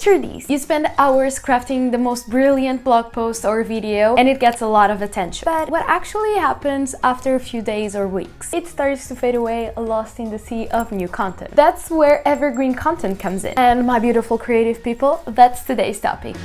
Picture these. You spend hours crafting the most brilliant blog post or video and it gets a lot of attention. But what actually happens after a few days or weeks? It starts to fade away, lost in the sea of new content. That's where evergreen content comes in. And my beautiful creative people, that's today's topic.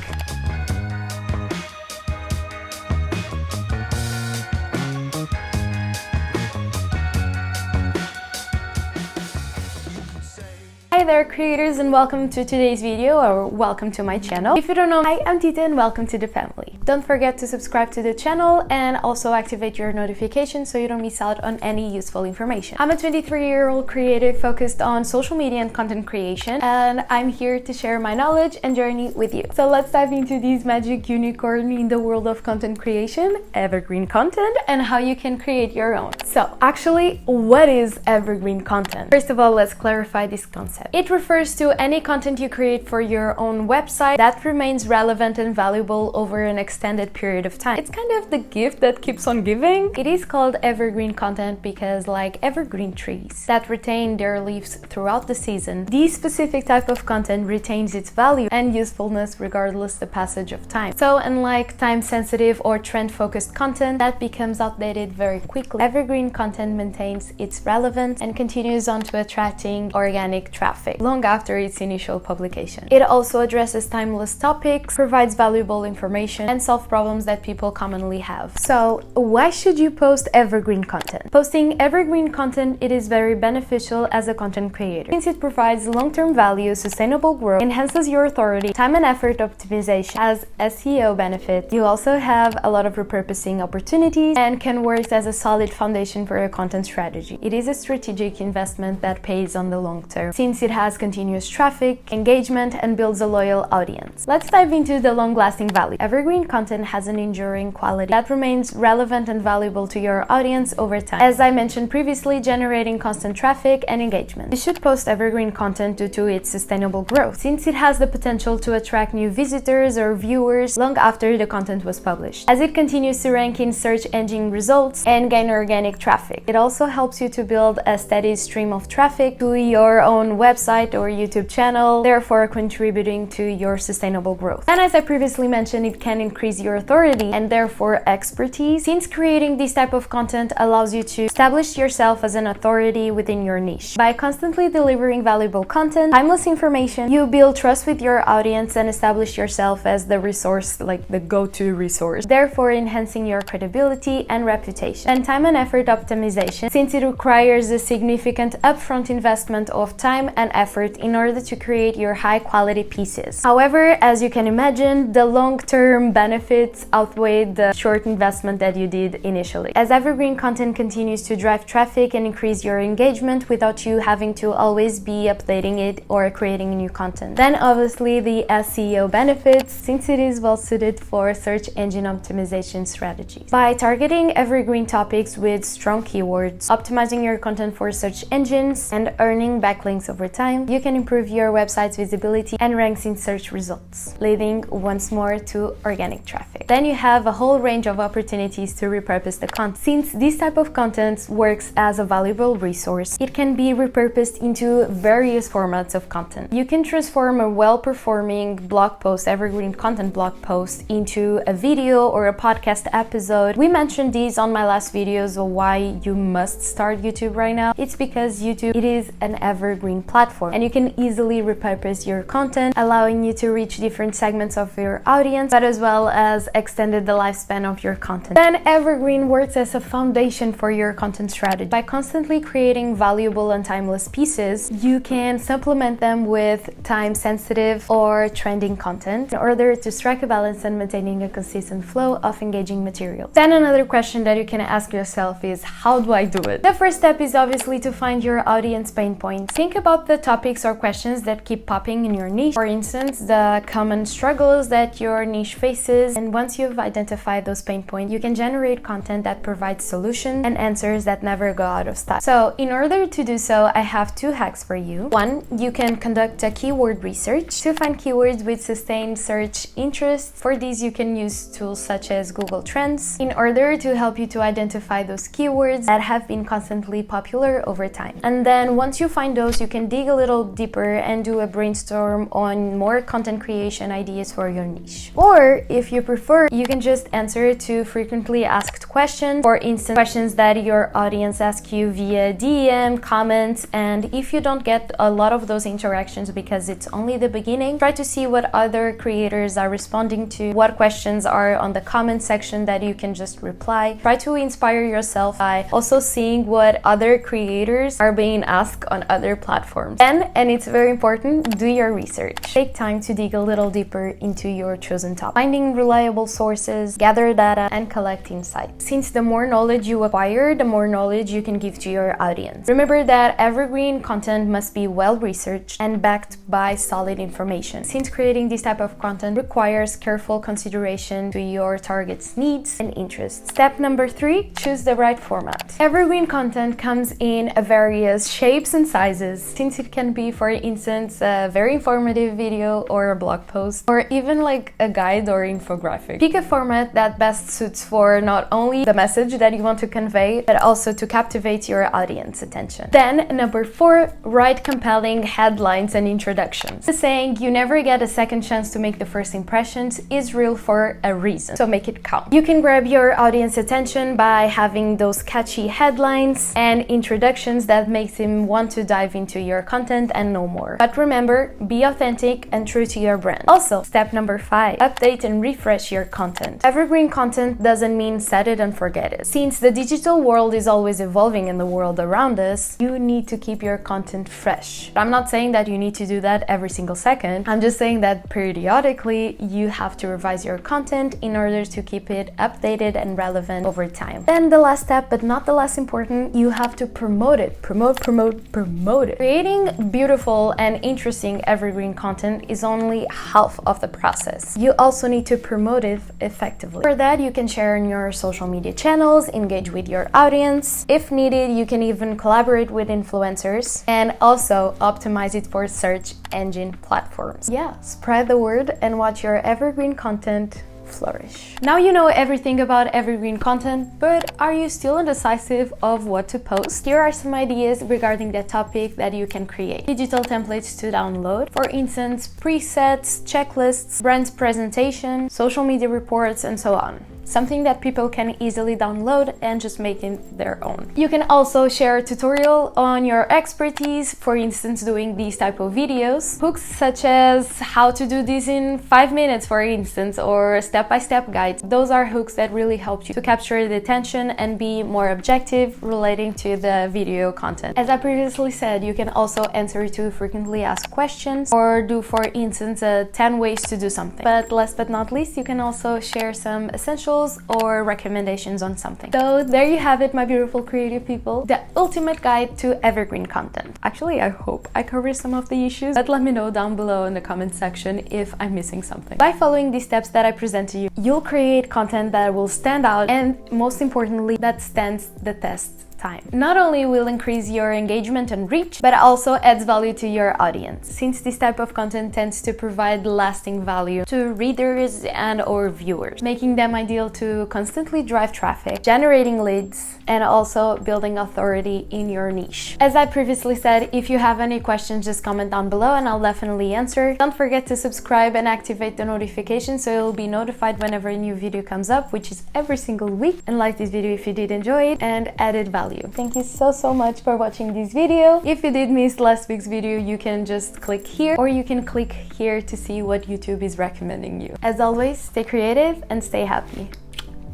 Hi there creators, and welcome to today's video, or welcome to my channel. If you don't know, hi, I'm Tita and welcome to the family. Don't forget to subscribe to the channel and also activate your notifications so you don't miss out on any useful information. I'm a 23-year-old creative focused on social media and content creation, and I'm here to share my knowledge and journey with you. So let's dive into this magic unicorn in the world of content creation, evergreen content, and how you can create your own. So actually, what is evergreen content? First of all, let's clarify this concept. It refers to any content you create for your own website that remains relevant and valuable over an extended period of time. It's kind of the gift that keeps on giving. It is called evergreen content because, like evergreen trees that retain their leaves throughout the season, this specific type of content retains its value and usefulness regardless the passage of time. So unlike time-sensitive or trend-focused content that becomes outdated very quickly, evergreen content maintains its relevance and continues on to attracting organic traffic long after its initial publication. It also addresses timeless topics, provides valuable information, and solves problems that people commonly have. So why should you post evergreen content? Posting evergreen content, it is very beneficial as a content creator since it provides long-term value, sustainable growth, enhances your authority, time and effort optimization, has SEO benefits. You also have a lot of repurposing opportunities and can work as a solid foundation for a content strategy. It is a strategic investment that pays on the long term since it has continuous traffic, engagement, and builds a loyal audience. Let's dive into the long-lasting value. Evergreen content has an enduring quality that remains relevant and valuable to your audience over time. As I mentioned previously, generating constant traffic and engagement. You should post evergreen content due to its sustainable growth, since it has the potential to attract new visitors or viewers long after the content was published, as it continues to rank in search engine results and gain organic traffic. It also helps you to build a steady stream of traffic to your own website or YouTube channel, therefore contributing to your sustainable growth. And as I previously mentioned, it can increase your authority and therefore expertise, since creating this type of content allows you to establish yourself as an authority within your niche. By constantly delivering valuable content, timeless information, you build trust with your audience and establish yourself as the resource, like the go-to resource, therefore enhancing your credibility and reputation. And time and effort optimization, since it requires a significant upfront investment of time and effort in order to create your high-quality pieces. However, as you can imagine, the long-term benefits outweigh the short investment that you did initially, as evergreen content continues to drive traffic and increase your engagement without you having to always be updating it or creating new content. Then obviously the SEO benefits, since it is well suited for search engine optimization strategies. By targeting evergreen topics with strong keywords, optimizing your content for search engines, and earning backlinks over time, you can improve your website's visibility and ranks in search results, leading once more to organic traffic. Then you have a whole range of opportunities to repurpose the content. Since this type of content works as a valuable resource, it can be repurposed into various formats of content. You can transform a well-performing blog post, evergreen content blog post, into a video or a podcast episode. We mentioned these on my last videos of why you must start YouTube right now. It's because YouTube, it is an evergreen platform and you can easily repurpose your content, allowing you to reach different segments of your audience, but as well as extended the lifespan of your content. Then evergreen works as a foundation for your content strategy. By constantly creating valuable and timeless pieces, you can supplement them with time-sensitive or trending content in order to strike a balance and maintaining a consistent flow of engaging material. Then another question that you can ask yourself is, how do I do it? The first step is obviously to find your audience pain points. Think about the topics or questions that keep popping in your niche. For instance, the common struggles that your niche faces, and once you've identified those pain points, you can generate content that provides solutions and answers that never go out of style. So in order to do so, I have two hacks for you. One, you can conduct a keyword research to find keywords with sustained search interest. For these, you can use tools such as Google Trends in order to help you to identify those keywords that have been constantly popular over time. And then once you find those, you can dig dig a little deeper and do a brainstorm on more content creation ideas for your niche. Or if you prefer, you can just answer to frequently asked questions, for instance, questions that your audience asks you via DM, comments, and if you don't get a lot of those interactions because it's only the beginning, try to see what other creators are responding to, what questions are on the comment section that you can just reply. Try to inspire yourself by also seeing what other creators are being asked on other platforms. And it's very important, do your research. Take time to dig a little deeper into your chosen topic, finding reliable sources, gather data, and collect insights. Since the more knowledge you acquire, the more knowledge you can give to your audience. Remember that evergreen content must be well researched and backed by solid information, since creating this type of content requires careful consideration to your target's needs and interests. Step number 3, choose the right format. Evergreen content comes in various shapes and sizes, since it can be, for instance, a very informative video or a blog post, or even like a guide or infographic. Pick a format that best suits for not only the message that you want to convey, but also to captivate your audience attention. Then, number 4, write compelling headlines and introductions. The saying, "You never get a second chance to make the first impressions," is real for a reason, so make it count. You can grab your audience attention by having those catchy headlines and introductions that make them want to dive into your content and know more. But remember, be authentic and true to your brand. Also, step number 5, update and refresh your content. Evergreen content doesn't mean set it and forget it. Since the digital world is always evolving in the world around us, you need to keep your content fresh. I'm not saying that you need to do that every single second. I'm just saying that periodically you have to revise your content in order to keep it updated and relevant over time. Then the last step, but not the less important, you have to promote it. Promote it. Creating beautiful and interesting evergreen content is only half of the process. You also need to promote it effectively. For that, you can share on your social media channels, engage with your audience. If needed, you can even collaborate with influencers and also optimize it for search engine platforms. Yeah, spread the word and watch your evergreen content flourish. Now you know everything about evergreen content, but are you still indecisive of what to post? Here are some ideas regarding the topic that you can create. Digital templates to download, for instance, presets, checklists, brand presentation, social media reports, and so on. Something that people can easily download and just make it their own. You can also share a tutorial on your expertise, for instance, doing these type of videos. Hooks such as how to do this in 5 minutes, for instance, or step-by-step guides. Those are hooks that really help you to capture the attention and be more objective relating to the video content. As I previously said, you can also answer to frequently asked questions or do, for instance, 10 ways to do something. But last but not least, you can also share some essentials or recommendations on something. So there you have it, my beautiful creative people, the ultimate guide to evergreen content. Actually, I hope I covered some of the issues, but let me know down below in the comment section if I'm missing something. By following these steps that I present to you, you'll create content that will stand out and, most importantly, that stands the test time. Not only will increase your engagement and reach, but also adds value to your audience, since this type of content tends to provide lasting value to readers and or viewers, making them ideal to constantly drive traffic, generating leads, and also building authority in your niche. As I previously said, if you have any questions, just comment down below and I'll definitely answer. Don't forget to subscribe and activate the notifications so you'll be notified whenever a new video comes up, which is every single week. And like this video if you did enjoy it and added value. Thank you so much for watching this video. If you did miss last week's video, you can just click here, or you can click here to see what YouTube is recommending you. As always, stay creative and stay happy.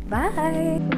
Bye!